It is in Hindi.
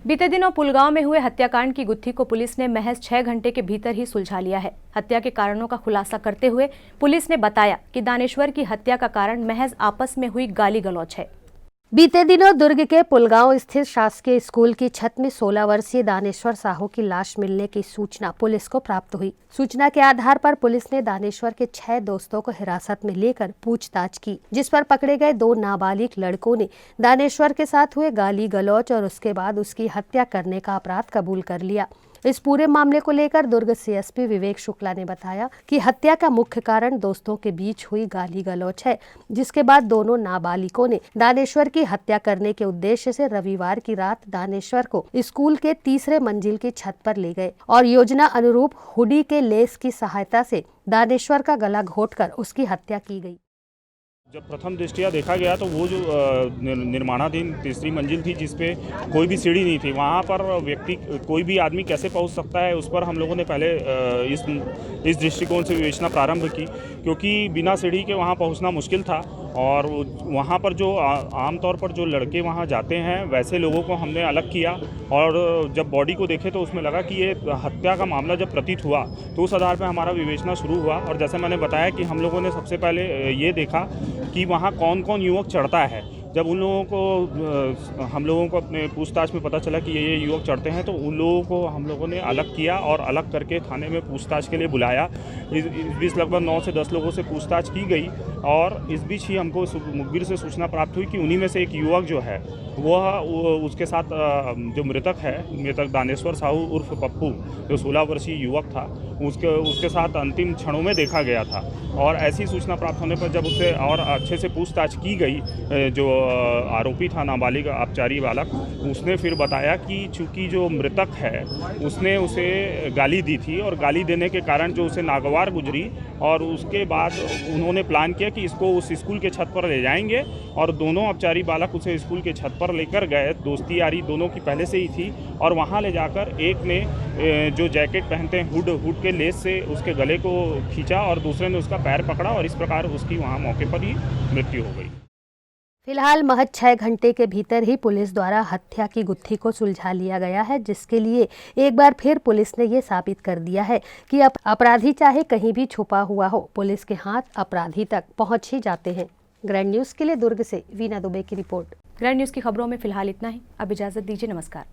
बीते दिनों पुलगांव में हुए हत्याकांड की गुत्थी को पुलिस ने महज 6 घंटे के भीतर ही सुलझा लिया है। हत्या के कारणों का खुलासा करते हुए पुलिस ने बताया कि दानेश्वर की हत्या का कारण महज आपस में हुई गाली गलौज है। बीते दिनों दुर्ग के पुलगांव स्थित शासकीय स्कूल की छत में 16 वर्षीय दानेश्वर साहू की लाश मिलने की सूचना पुलिस को प्राप्त हुई। सूचना के आधार पर पुलिस ने दानेश्वर के 6 दोस्तों को हिरासत में लेकर पूछताछ की, जिस पर पकड़े गए 2 नाबालिग लड़कों ने दानेश्वर के साथ हुए गाली गलौज और उसके बाद उसकी हत्या करने का अपराध कबूल कर लिया। इस पूरे मामले को लेकर दुर्ग सीएसपी विवेक शुक्ला ने बताया कि हत्या का मुख्य कारण दोस्तों के बीच हुई गाली गलौज है, जिसके बाद दोनों नाबालिगों ने दानेश्वर की हत्या करने के उद्देश्य से रविवार की रात दानेश्वर को स्कूल के तीसरे मंजिल की छत पर ले गए और योजना अनुरूप हुडी के लेस की सहायता से दानेश्वर का गला घोंटकर उसकी हत्या की गई। जब प्रथम दृष्टया देखा गया तो वो जो निर्माणाधीन तीसरी मंजिल थी जिसपे कोई भी सीढ़ी नहीं थी, वहाँ पर व्यक्ति कोई भी आदमी कैसे पहुँच सकता है, उस पर हम लोगों ने पहले इस दृष्टिकोण से विवेचना प्रारंभ की, क्योंकि बिना सीढ़ी के वहाँ पहुँचना मुश्किल था। और वहाँ पर जो आमतौर पर जो लड़के वहाँ जाते हैं वैसे लोगों को हमने अलग किया और जब बॉडी को देखे तो उसमें लगा कि ये हत्या का मामला जब प्रतीत हुआ तो उस आधार पर हमारा विवेचना शुरू हुआ। और जैसे मैंने बताया कि हम लोगों ने सबसे पहले ये देखा कि वहाँ कौन कौन युवक चढ़ता है। जब उन लोगों को हम लोगों को अपने पूछताछ में पता चला कि ये युवक चढ़ते हैं तो उन लोगों को हम लोगों ने अलग किया और अलग करके थाने में पूछताछ के लिए बुलाया। इस बीच लगभग 9 से 10 लोगों से पूछताछ की गई और इस बीच ही हमको मुखबिर से सूचना प्राप्त हुई कि उन्हीं में से एक युवक जो है वह उसके साथ जो मृतक दानेश्वर साहू उर्फ पप्पू जो 16 वर्षीय युवक था उसके साथ अंतिम क्षणों में देखा गया था। और ऐसी सूचना प्राप्त होने पर जब उससे और अच्छे से पूछताछ की गई, जो आरोपी था नाबालिग आबकारी बालक, उसने फिर बताया कि चूंकि जो मृतक है उसने उसे गाली दी थी और गाली देने के कारण जो उसे नागवार गुजरी और उसके बाद उन्होंने प्लान किया कि इसको उस स्कूल के छत पर ले जाएंगे और दोनों आबकारी बालक उसे स्कूल के छत पर लेकर गए। दोस्ती यारी दोनों की पहले से ही थी और वहाँ ले जाकर एक ने जो जैकेट पहनते हैं हुड के लेस से उसके गले को खींचा और दूसरे ने उसका पैर पकड़ा और इस प्रकार उसकी वहाँ मौके पर ही मृत्यु हो गई। फिलहाल महज 6 घंटे के भीतर ही पुलिस द्वारा हत्या की गुत्थी को सुलझा लिया गया है, जिसके लिए एक बार फिर पुलिस ने ये साबित कर दिया है कि अपराधी चाहे कहीं भी छुपा हुआ हो, पुलिस के हाथ अपराधी तक पहुंच ही जाते हैं। ग्रैंड न्यूज़ के लिए दुर्ग से वीना दुबे की रिपोर्ट। ग्रैंड न्यूज़ की खबरों में फिलहाल इतना ही। अब इजाजत दीजिए। नमस्कार।